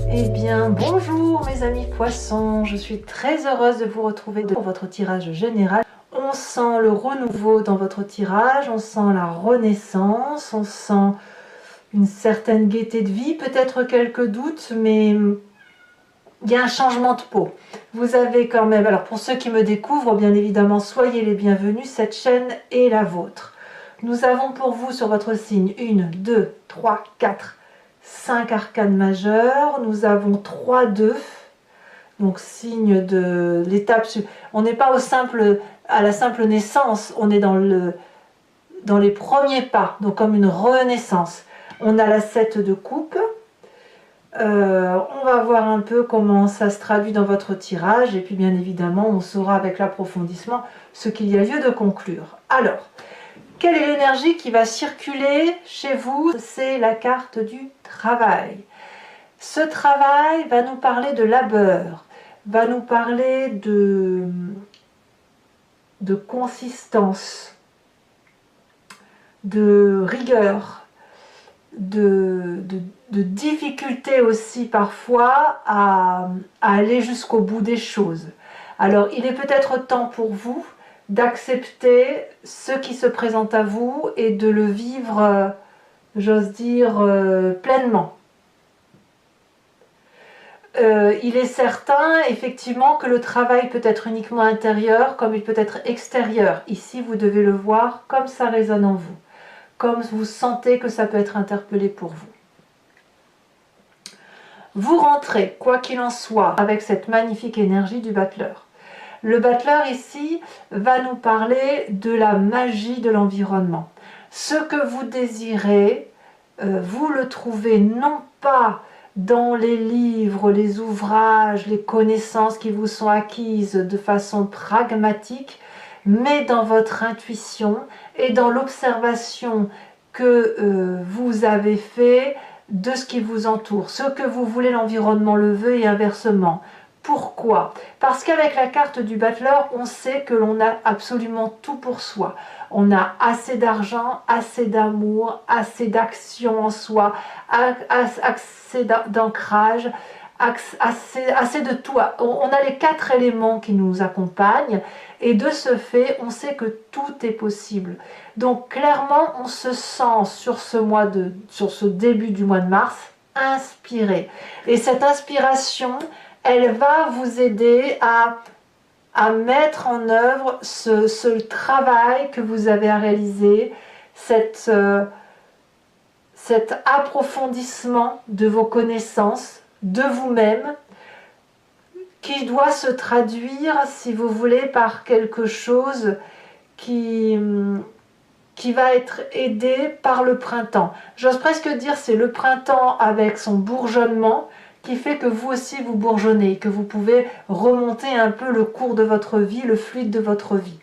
Eh bien, bonjour mes amis poissons, je suis très heureuse de vous retrouver pour votre tirage général. On sent le renouveau dans votre tirage, on sent la renaissance, on sent une certaine gaieté de vie, peut-être quelques doutes, mais il y a un changement de peau. Vous avez quand même, alors pour ceux qui me découvrent, bien évidemment, soyez les bienvenus, cette chaîne est la vôtre. Nous avons pour vous sur votre signe 1, 2, 3, 4, 5 arcanes majeures. Nous avons 3 2, donc signe de l'étape. On n'est pas à la simple naissance, on est dans les premiers pas, donc comme une renaissance. On a la 7 de coupe. On va voir un peu comment ça se traduit dans votre tirage et puis bien évidemment on saura avec l'approfondissement ce qu'il y a lieu de conclure. Alors, quelle est l'énergie qui va circuler chez vous? C'est la carte du travail. Ce travail va nous parler de labeur, va nous parler de consistance, de rigueur, de difficulté aussi parfois à aller jusqu'au bout des choses. Alors il est peut-être temps pour vous d'accepter ce qui se présente à vous et de le vivre, j'ose dire, pleinement. Il est certain effectivement que le travail peut être uniquement intérieur comme il peut être extérieur. Ici vous devez le voir comme ça résonne en vous, comme vous sentez que ça peut être interpellé pour vous. Vous rentrez, quoi qu'il en soit, avec cette magnifique énergie du battleur. Le battleur ici va nous parler de la magie de l'environnement. Ce que vous désirez, vous le trouvez non pas dans les livres, les ouvrages, les connaissances qui vous sont acquises de façon pragmatique, mais dans votre intuition et dans l'observation que vous avez fait de ce qui vous entoure. Ce que vous voulez, l'environnement le veut et inversement. Pourquoi? Parce qu'avec la carte du battleur, on sait que l'on a absolument tout pour soi. On a assez d'argent, assez d'amour, assez d'action en soi, assez d'ancrage, assez de tout. On a les 4 éléments qui nous accompagnent et de ce fait, on sait que tout est possible. Donc clairement, on se sent sur ce début du mois de mars, inspiré. Et cette inspiration, elle va vous aider à mettre en œuvre ce travail que vous avez à réaliser, cet approfondissement de vos connaissances, de vous-même, qui doit se traduire, si vous voulez, par quelque chose qui va être aidé par le printemps. J'ose presque dire c'est le printemps avec son bourgeonnement qui fait que vous aussi vous bourgeonnez, que vous pouvez remonter un peu le cours de votre vie, le fluide de votre vie.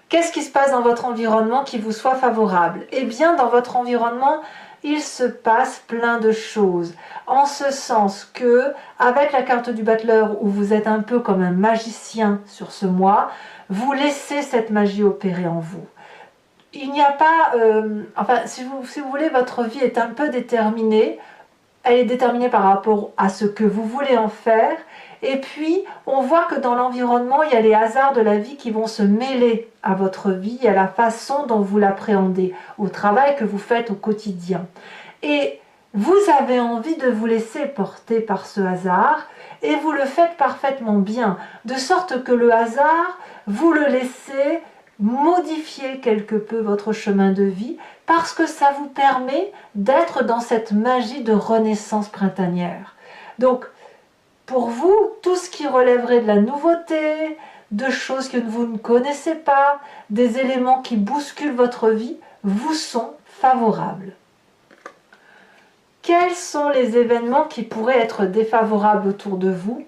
Qu'est-ce qui se passe dans votre environnement qui vous soit favorable? Eh bien, dans votre environnement, il se passe plein de choses. En ce sens que, avec la carte du battleur, où vous êtes un peu comme un magicien sur ce mois, vous laissez cette magie opérer en vous. Il n'y a pas... enfin, si vous voulez, votre vie est un peu déterminée. Elle est déterminée par rapport à ce que vous voulez en faire. Et puis, on voit que dans l'environnement, il y a les hasards de la vie qui vont se mêler à votre vie, à la façon dont vous l'appréhendez, au travail que vous faites au quotidien. Et vous avez envie de vous laisser porter par ce hasard, et vous le faites parfaitement bien, de sorte que le hasard, vous le laissez modifier quelque peu votre chemin de vie, parce que ça vous permet d'être dans cette magie de renaissance printanière. Donc, pour vous, tout ce qui relèverait de la nouveauté, de choses que vous ne connaissez pas, des éléments qui bousculent votre vie, vous sont favorables. Quels sont les événements qui pourraient être défavorables autour de vous?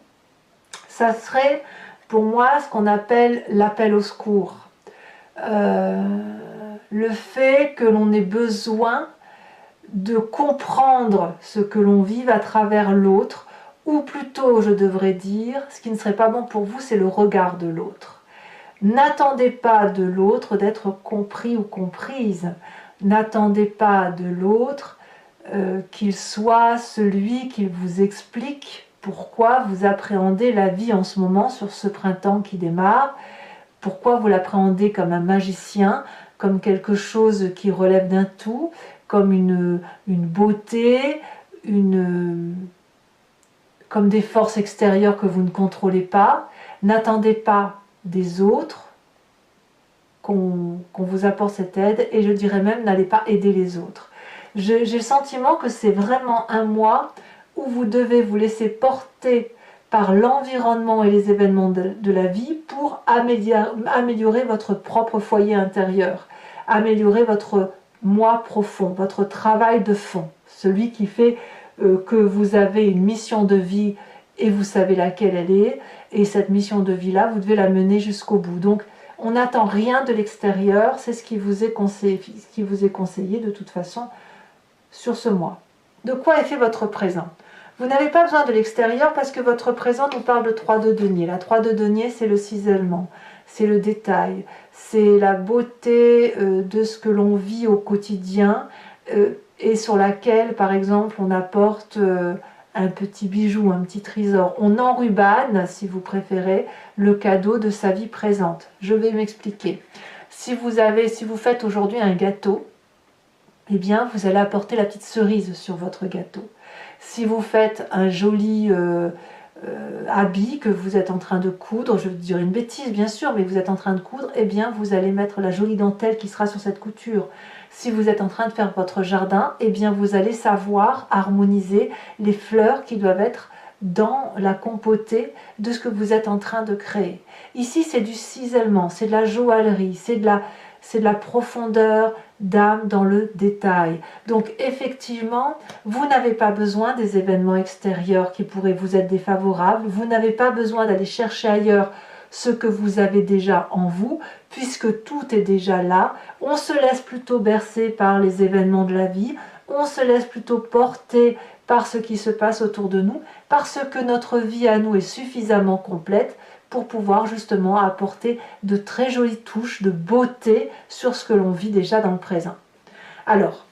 Ça serait pour moi ce qu'on appelle l'appel au secours. Le fait que l'on ait besoin de comprendre ce que l'on vive à travers l'autre, ou plutôt, je devrais dire, ce qui ne serait pas bon pour vous, c'est le regard de l'autre. N'attendez pas de l'autre d'être compris ou comprise. N'attendez pas de l'autre qu'il soit celui qui vous explique pourquoi vous appréhendez la vie en ce moment sur ce printemps qui démarre, pourquoi vous l'appréhendez comme un magicien, comme quelque chose qui relève d'un tout, comme une beauté, comme des forces extérieures que vous ne contrôlez pas. N'attendez pas des autres qu'on vous apporte cette aide, et je dirais même n'allez pas aider les autres. J'ai le sentiment que c'est vraiment un mois où vous devez vous laisser porter par l'environnement et les événements de la vie pour améliorer votre propre foyer intérieur, améliorer votre moi profond, votre travail de fond, celui qui fait que vous avez une mission de vie et vous savez laquelle elle est, et cette mission de vie-là, vous devez la mener jusqu'au bout. Donc, on n'attend rien de l'extérieur, c'est ce qui vous est conseillé de toute façon sur ce mois. De quoi est fait votre présent? Vous n'avez pas besoin de l'extérieur parce que votre présent nous parle de 3 de denier. La 3 de denier, c'est le cisaillement, c'est le détail, c'est la beauté de ce que l'on vit au quotidien et sur laquelle, par exemple, on apporte un petit bijou, un petit trésor. On enrubane, si vous préférez, le cadeau de sa vie présente. Je vais m'expliquer. Si vous faites aujourd'hui un gâteau, eh bien, vous allez apporter la petite cerise sur votre gâteau. Si vous faites un joli habit que vous êtes en train de coudre, je vais dire une bêtise bien sûr, mais vous êtes en train de coudre, eh bien, vous allez mettre la jolie dentelle qui sera sur cette couture. Si vous êtes en train de faire votre jardin, eh bien, vous allez savoir harmoniser les fleurs qui doivent être dans la compotée de ce que vous êtes en train de créer. Ici, c'est du cisaillement, c'est de la joaillerie, c'est de la profondeur d'âme dans le détail. Donc effectivement, vous n'avez pas besoin des événements extérieurs qui pourraient vous être défavorables, vous n'avez pas besoin d'aller chercher ailleurs ce que vous avez déjà en vous, puisque tout est déjà là. On se laisse plutôt bercer par les événements de la vie, on se laisse plutôt porter par ce qui se passe autour de nous, parce que notre vie à nous est suffisamment complète pour pouvoir justement apporter de très jolies touches de beauté sur ce que l'on vit déjà dans le présent. Alors,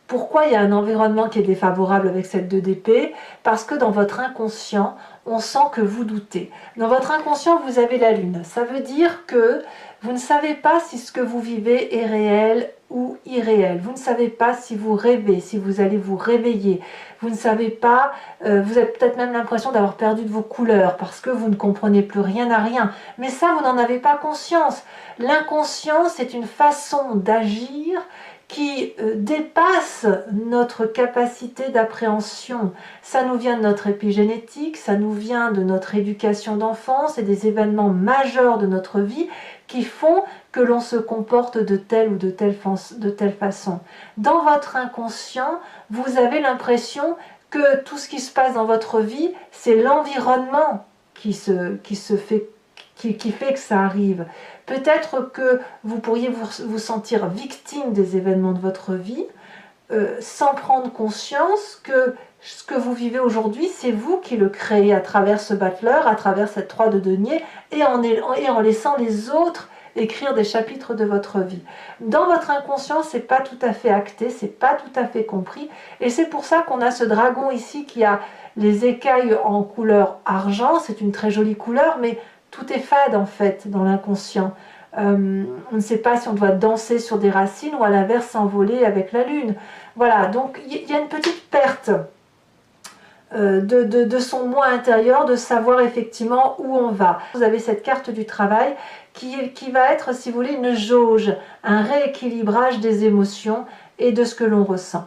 pourquoi il y a un environnement qui est défavorable avec cette 2 d'épée? Parce que dans votre inconscient, on sent que vous doutez. Dans votre inconscient, vous avez la lune. Ça veut dire que vous ne savez pas si ce que vous vivez est réel ou irréel. Vous ne savez pas si vous rêvez, si vous allez vous réveiller. Vous ne savez pas, vous avez peut-être même l'impression d'avoir perdu de vos couleurs parce que vous ne comprenez plus rien à rien. Mais ça, vous n'en avez pas conscience. L'inconscient, c'est une façon d'agir qui dépasse notre capacité d'appréhension. Ça nous vient de notre épigénétique, ça nous vient de notre éducation d'enfance et des événements majeurs de notre vie qui font que l'on se comporte de telle ou de telle façon. Dans votre inconscient, vous avez l'impression que tout ce qui se passe dans votre vie, c'est l'environnement qui fait que ça arrive. Peut-être que vous pourriez vous sentir victime des événements de votre vie sans prendre conscience que ce que vous vivez aujourd'hui, c'est vous qui le créez à travers ce battleur, à travers cette 3 de denier et en laissant les autres écrire des chapitres de votre vie. Dans votre inconscient, c'est pas tout à fait acté, c'est pas tout à fait compris, et c'est pour ça qu'on a ce dragon ici qui a les écailles en couleur argent. C'est une très jolie couleur, mais tout est fade en fait dans l'inconscient. On ne sait pas si on doit danser sur des racines ou à l'inverse s'envoler avec la lune. Voilà, donc il y a une petite perte de son moi intérieur, de savoir effectivement où on va. Vous avez cette carte du travail qui va être, si vous voulez, une jauge, un rééquilibrage des émotions et de ce que l'on ressent.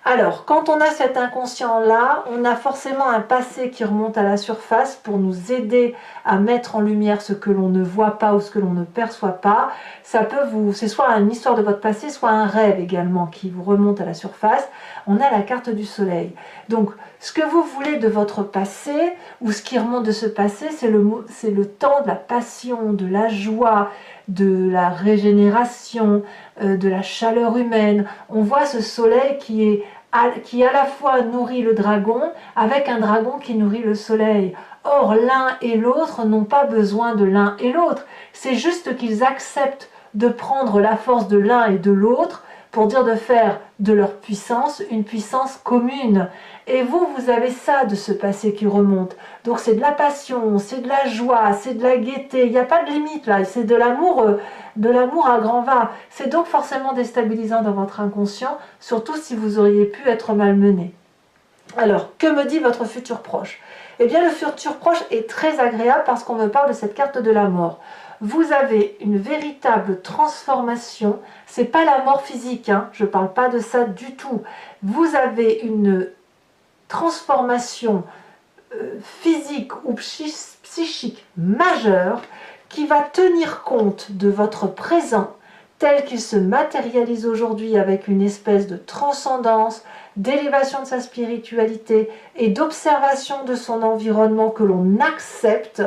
Alors, quand on a cet inconscient-là, on a forcément un passé qui remonte à la surface pour nous aider à mettre en lumière ce que l'on ne voit pas ou ce que l'on ne perçoit pas. C'est soit une histoire de votre passé, soit un rêve également qui vous remonte à la surface. On a la carte du soleil. Donc, ce que vous voulez de votre passé, ou ce qui remonte de ce passé, c'est le temps de la passion, de la joie, de la régénération, de la chaleur humaine. On voit ce soleil qui à la fois nourrit le dragon avec un dragon qui nourrit le soleil. Or, l'un et l'autre n'ont pas besoin de l'un et l'autre. C'est juste qu'ils acceptent de prendre la force de l'un et de l'autre pour dire de faire de leur puissance une puissance commune. Et vous, vous avez ça de ce passé qui remonte. Donc c'est de la passion, c'est de la joie, c'est de la gaieté. Il n'y a pas de limite là, c'est de l'amour à grand va. C'est donc forcément déstabilisant dans votre inconscient, surtout si vous auriez pu être malmené. Alors, que me dit votre futur proche? Eh bien, le futur proche est très agréable parce qu'on me parle de cette carte de la mort. Vous avez une véritable transformation. C'est pas la mort physique, hein, je ne parle pas de ça du tout. Vous avez une transformation physique ou psychique majeure qui va tenir compte de votre présent tel qu'il se matérialise aujourd'hui avec une espèce de transcendance, d'élévation de sa spiritualité et d'observation de son environnement que l'on accepte.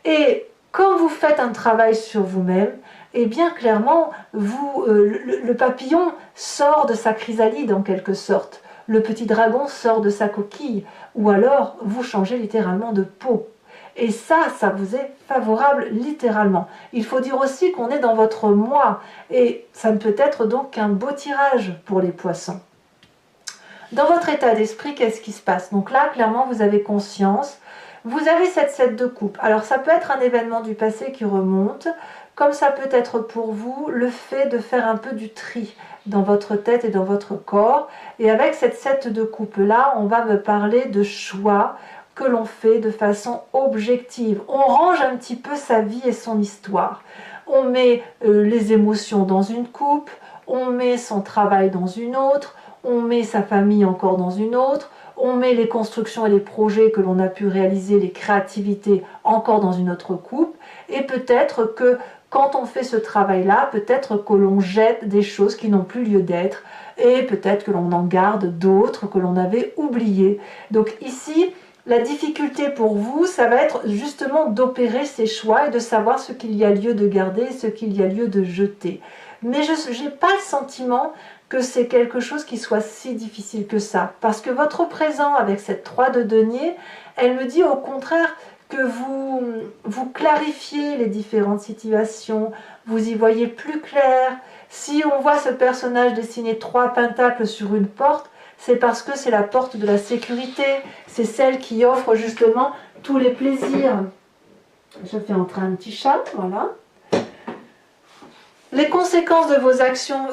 Et quand vous faites un travail sur vous-même, eh bien clairement, le papillon sort de sa chrysalide en quelque sorte. Le petit dragon sort de sa coquille. Ou alors, vous changez littéralement de peau. Et ça vous est favorable littéralement. Il faut dire aussi qu'on est dans votre moi. Et ça ne peut être donc qu'un beau tirage pour les poissons. Dans votre état d'esprit, qu'est-ce qui se passe? Donc là, clairement, vous avez conscience. Vous avez cette 7 de coupe. Alors ça peut être un événement du passé qui remonte, comme ça peut être pour vous le fait de faire un peu du tri dans votre tête et dans votre corps. Et avec cette 7 de coupe là, on va me parler de choix que l'on fait de façon objective. On range un petit peu sa vie et son histoire. On met les émotions dans une coupe, on met son travail dans une autre, on met sa famille encore dans une autre, on met les constructions et les projets que l'on a pu réaliser, les créativités encore dans une autre coupe, et peut-être que quand on fait ce travail-là, peut-être que l'on jette des choses qui n'ont plus lieu d'être, et peut-être que l'on en garde d'autres que l'on avait oubliées. Donc ici, la difficulté pour vous, ça va être justement d'opérer ces choix et de savoir ce qu'il y a lieu de garder et ce qu'il y a lieu de jeter. Mais je n'ai pas le sentiment que c'est quelque chose qui soit si difficile que ça. Parce que votre présent avec cette 3 de denier, elle me dit au contraire que vous clarifiez les différentes situations, vous y voyez plus clair. Si on voit ce personnage dessiner 3 pentacles sur une porte, c'est parce que c'est la porte de la sécurité, c'est celle qui offre justement tous les plaisirs. Je fais entrer un petit chat, voilà. Les conséquences de vos actions,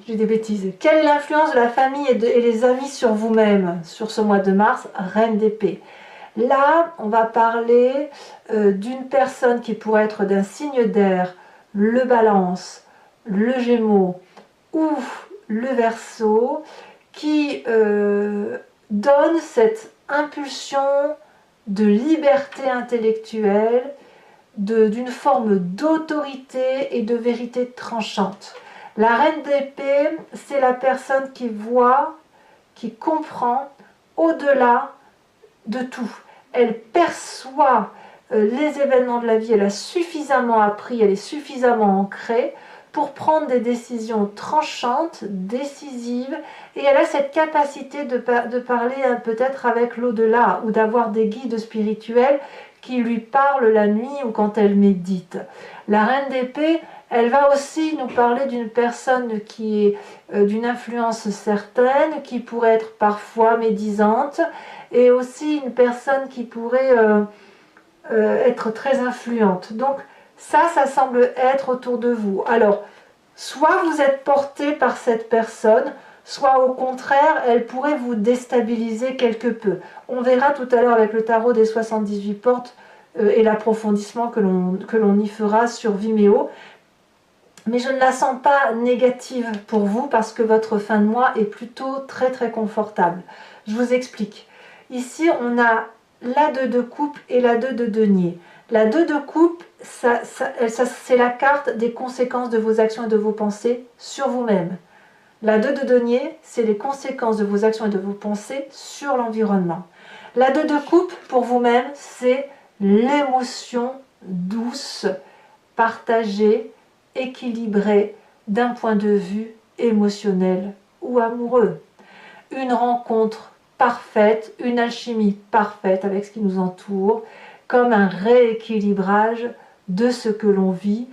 j'ai des bêtises. Quelle est l'influence de la famille et les amis sur vous-même sur ce mois de mars? Reine d'épée. Là, on va parler d'une personne qui pourrait être d'un signe d'air, le Balance, le Gémeaux ou le Verseau, qui donne cette impulsion de liberté intellectuelle, d'une forme d'autorité et de vérité tranchante. La reine d'épée, c'est la personne qui voit, qui comprend au-delà de tout. Elle perçoit les événements de la vie, elle a suffisamment appris, elle est suffisamment ancrée pour prendre des décisions tranchantes, décisives, et elle a cette capacité de parler peut-être avec l'au-delà, ou d'avoir des guides spirituels qui lui parlent la nuit ou quand elle médite. La reine d'épée, elle va aussi nous parler d'une personne qui est d'une influence certaine, qui pourrait être parfois médisante, et aussi une personne qui pourrait être très influente. Donc ça semble être autour de vous. Alors, soit vous êtes porté par cette personne, soit au contraire, elle pourrait vous déstabiliser quelque peu. On verra tout à l'heure avec le tarot des 78 portes et l'approfondissement que l'on y fera sur Vimeo. Mais je ne la sens pas négative pour vous parce que votre fin de mois est plutôt très très confortable. Je vous explique. Ici, on a la 2 de coupe et la 2 de denier. La 2 de coupe, c'est la carte des conséquences de vos actions et de vos pensées sur vous-même. La 2 de denier, c'est les conséquences de vos actions et de vos pensées sur l'environnement. La 2 de coupe, pour vous-même, c'est l'émotion douce, partagée, équilibrée d'un point de vue émotionnel ou amoureux. Une rencontre parfaite, une alchimie parfaite avec ce qui nous entoure, comme un rééquilibrage de ce que l'on vit,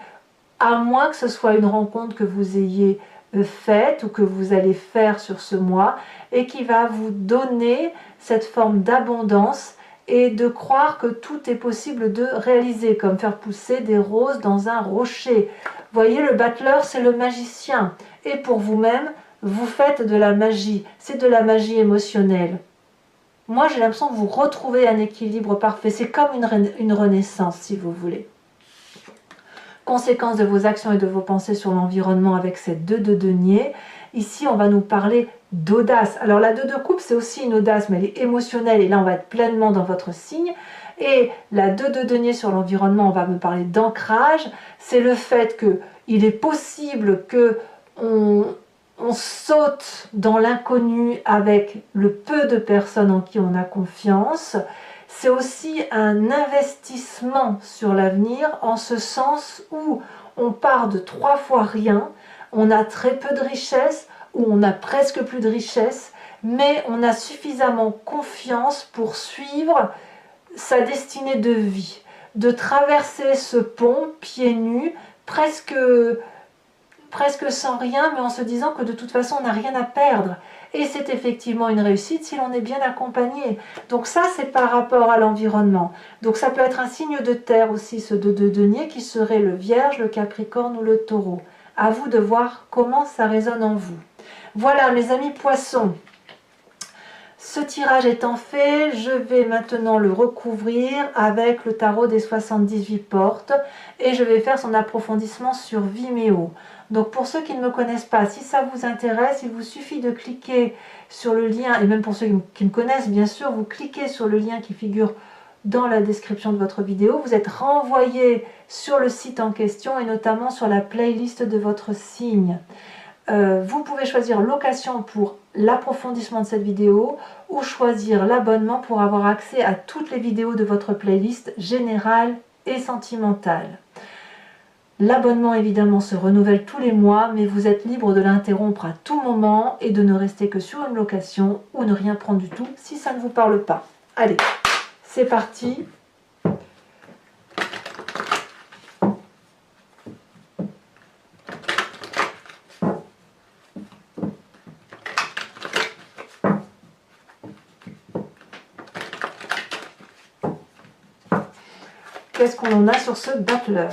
à moins que ce soit une rencontre que vous ayez faites ou que vous allez faire sur ce mois et qui va vous donner cette forme d'abondance et de croire que tout est possible de réaliser, comme faire pousser des roses dans un rocher. Vous voyez, le battleur, c'est le magicien. Et pour vous-même, vous faites de la magie. C'est de la magie émotionnelle. Moi, j'ai l'impression que vous retrouvez un équilibre parfait. C'est comme une renaissance, si vous voulez. Conséquence de vos actions et de vos pensées sur l'environnement avec cette 2 de denier. Ici, on va nous parler d'audace. Alors, la 2 de coupe, c'est aussi une audace, mais elle est émotionnelle. Et là, on va être pleinement dans votre signe. Et la 2 de denier sur l'environnement, on va me parler d'ancrage. C'est le fait qu'il est possible que on saute dans l'inconnu avec le peu de personnes en qui on a confiance. C'est aussi un investissement sur l'avenir en ce sens où on part de 3 fois rien, on a très peu de richesse ou on a presque plus de richesse, mais on a suffisamment confiance pour suivre sa destinée de vie, de traverser ce pont pieds nus, presque sans rien, mais en se disant que de toute façon on n'a rien à perdre. Et c'est effectivement une réussite si l'on est bien accompagné. Donc ça, c'est par rapport à l'environnement. Donc ça peut être un signe de terre aussi, ce 2 de denier, qui serait le Vierge, le Capricorne ou le Taureau. À vous de voir comment ça résonne en vous. Voilà, mes amis poissons. Ce tirage étant fait, je vais maintenant le recouvrir avec le tarot des 78 portes et je vais faire son approfondissement sur Vimeo. Donc pour ceux qui ne me connaissent pas, si ça vous intéresse, il vous suffit de cliquer sur le lien, et même pour ceux qui me connaissent bien sûr, vous cliquez sur le lien qui figure dans la description de votre vidéo. Vous êtes renvoyé sur le site en question et notamment sur la playlist de votre signe. Vous pouvez choisir location pour l'approfondissement de cette vidéo ou choisir l'abonnement pour avoir accès à toutes les vidéos de votre playlist générale et sentimentale. L'abonnement évidemment se renouvelle tous les mois, mais vous êtes libre de l'interrompre à tout moment et de ne rester que sur une location ou ne rien prendre du tout si ça ne vous parle pas. Allez, c'est parti. Qu'est-ce qu'on en a sur ce battleur?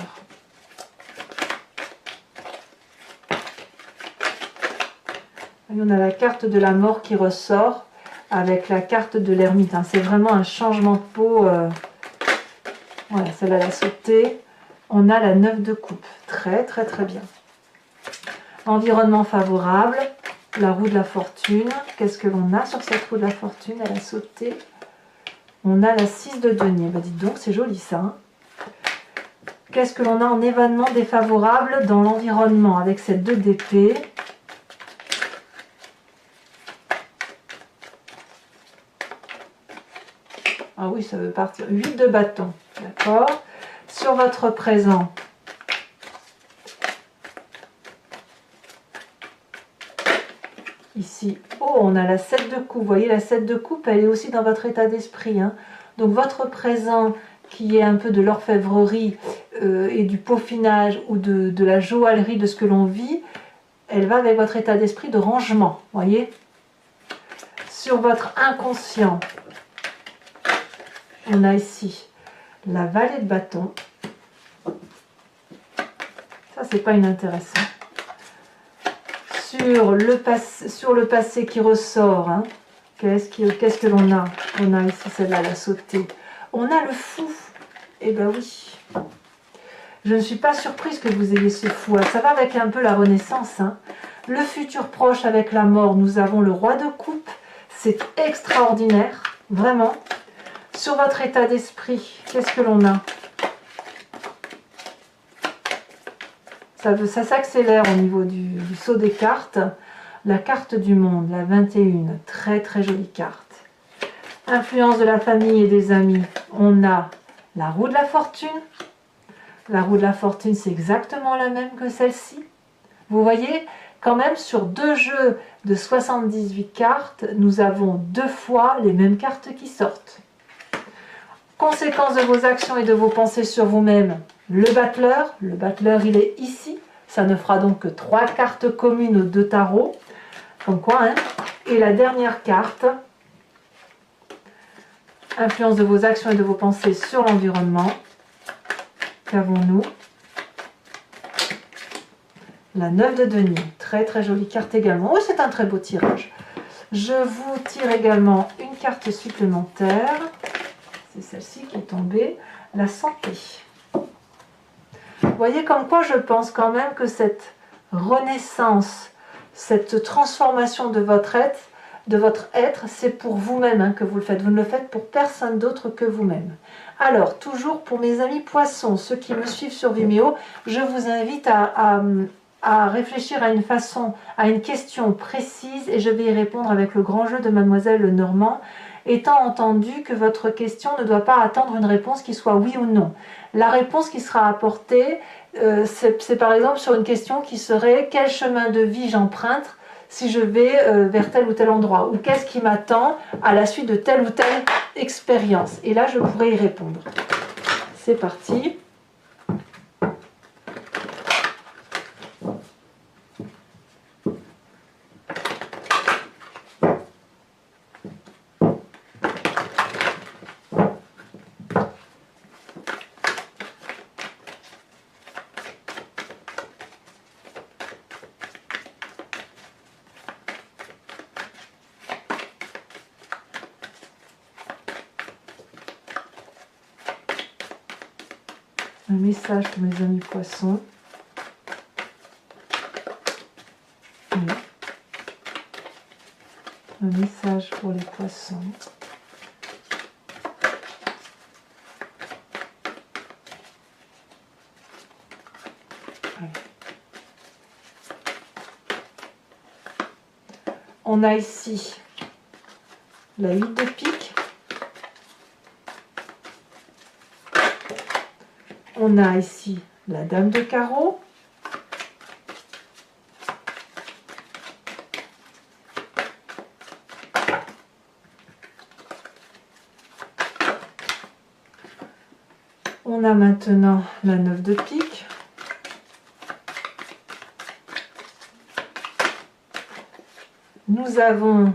On a la carte de la mort qui ressort avec la carte de l'ermite. C'est vraiment un changement de peau. Voilà, celle-là elle a sauté. On a la 9 de coupe. Très très très bien. Environnement favorable. La roue de la fortune. Qu'est-ce que l'on a sur cette roue de la fortune? Elle a sauté. On a la 6 de denier. Bah, dites donc, c'est joli ça. Hein. Qu'est-ce que l'on a en événement défavorable dans l'environnement avec cette 2 d'épée? Ah oui, ça veut partir. 8 de bâton. D'accord. Sur votre présent. Ici. Oh, on a la 7 de coupe. Vous voyez, la 7 de coupe, elle est aussi dans votre état d'esprit. Hein. Donc, votre présent, qui est un peu de l'orfèvrerie et du peaufinage ou de la joaillerie de ce que l'on vit, elle va avec votre état d'esprit de rangement. Vous voyez. Sur votre inconscient. On a ici la vallée de bâton. Ça, c'est pas inintéressant. Sur le passé qui ressort, hein, qu'est-ce que l'on a? On a ici celle-là, la sautée. On a le fou. Eh ben oui. Je ne suis pas surprise que vous ayez ce fou. Ça va avec un peu la renaissance. Hein. Le futur proche avec la mort, nous avons le roi de coupe. C'est extraordinaire, vraiment. Sur votre état d'esprit, qu'est-ce que l'on a? Ça s'accélère au niveau du saut des cartes. La carte du monde, la 21, très très jolie carte. Influence de la famille et des amis, on a la roue de la fortune. La roue de la fortune, c'est exactement la même que celle-ci. Vous voyez, quand même, sur 2 jeux de 78 cartes, nous avons 2 fois les mêmes cartes qui sortent. Conséquence de vos actions et de vos pensées sur vous-même, le battleur il est ici, Ça ne fera donc que 3 cartes communes de tarot. Comme quoi, hein. Et la dernière carte, influence de vos actions et de vos pensées sur l'environnement. Qu'avons-nous? La 9 de denier, très très jolie carte également. Oh, c'est un très beau tirage. Je vous tire également une carte supplémentaire. C'est celle-ci qui est tombée. La santé. Vous voyez comme quoi je pense quand même que cette renaissance, cette transformation de votre être, c'est pour vous-même hein, que vous le faites. Vous ne le faites pour personne d'autre que vous-même. Alors, toujours pour mes amis poissons, ceux qui me suivent sur Vimeo, je vous invite à réfléchir à une question précise et je vais y répondre avec le grand jeu de Mademoiselle Lenormand, étant entendu que votre question ne doit pas attendre une réponse qui soit oui ou non. La réponse qui sera apportée, c'est par exemple sur une question qui serait « Quel chemin de vie j'emprunte si je vais vers tel ou tel endroit ?» ou « Qu'est-ce qui m'attend à la suite de telle ou telle expérience ?» Et là, je pourrais y répondre. C'est parti. Un message pour mes amis poissons. Oui. Un message pour les poissons. Oui. On a ici la 8 de pique. On a ici la dame de carreau. On a maintenant la 9 de pique. Nous avons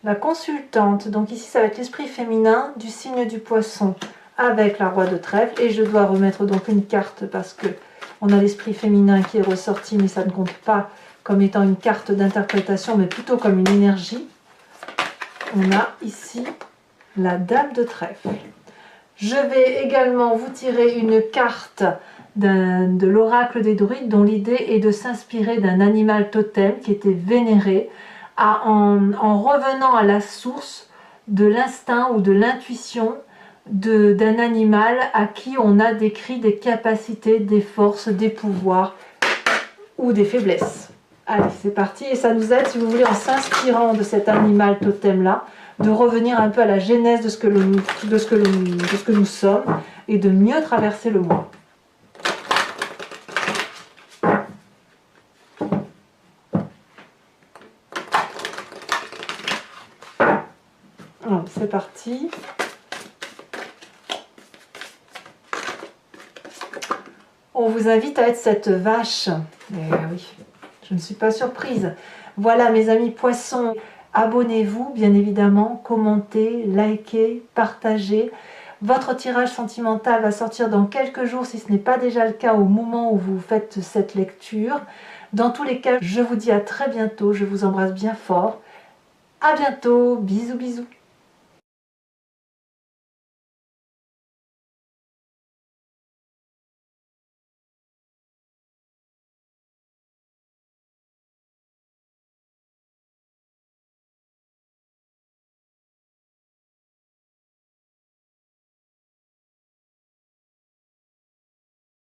la consultante. Donc ici, ça va être l'esprit féminin du signe du poisson avec la roi de trèfle. Et je dois remettre donc une carte parce que on a l'esprit féminin qui est ressorti, mais ça ne compte pas comme étant une carte d'interprétation, mais plutôt comme une énergie. On a ici la dame de trèfle. Je vais également vous tirer une carte de l'oracle des druides dont l'idée est de s'inspirer d'un animal totem qui était vénéré en revenant à la source de l'instinct ou de l'intuition d'un animal à qui on a décrit des capacités, des forces, des pouvoirs ou des faiblesses. Allez, c'est parti et ça nous aide, si vous voulez, en s'inspirant de cet animal totem-là, de revenir un peu à la genèse de ce que nous sommes et de mieux traverser le mois. C'est parti. On vous invite à être cette vache. Eh oui, je ne suis pas surprise. Voilà mes amis poissons, abonnez-vous bien évidemment, commentez, likez, partagez. Votre tirage sentimental va sortir dans quelques jours si ce n'est pas déjà le cas au moment où vous faites cette lecture. Dans tous les cas, je vous dis à très bientôt, je vous embrasse bien fort. À bientôt, bisous bisous.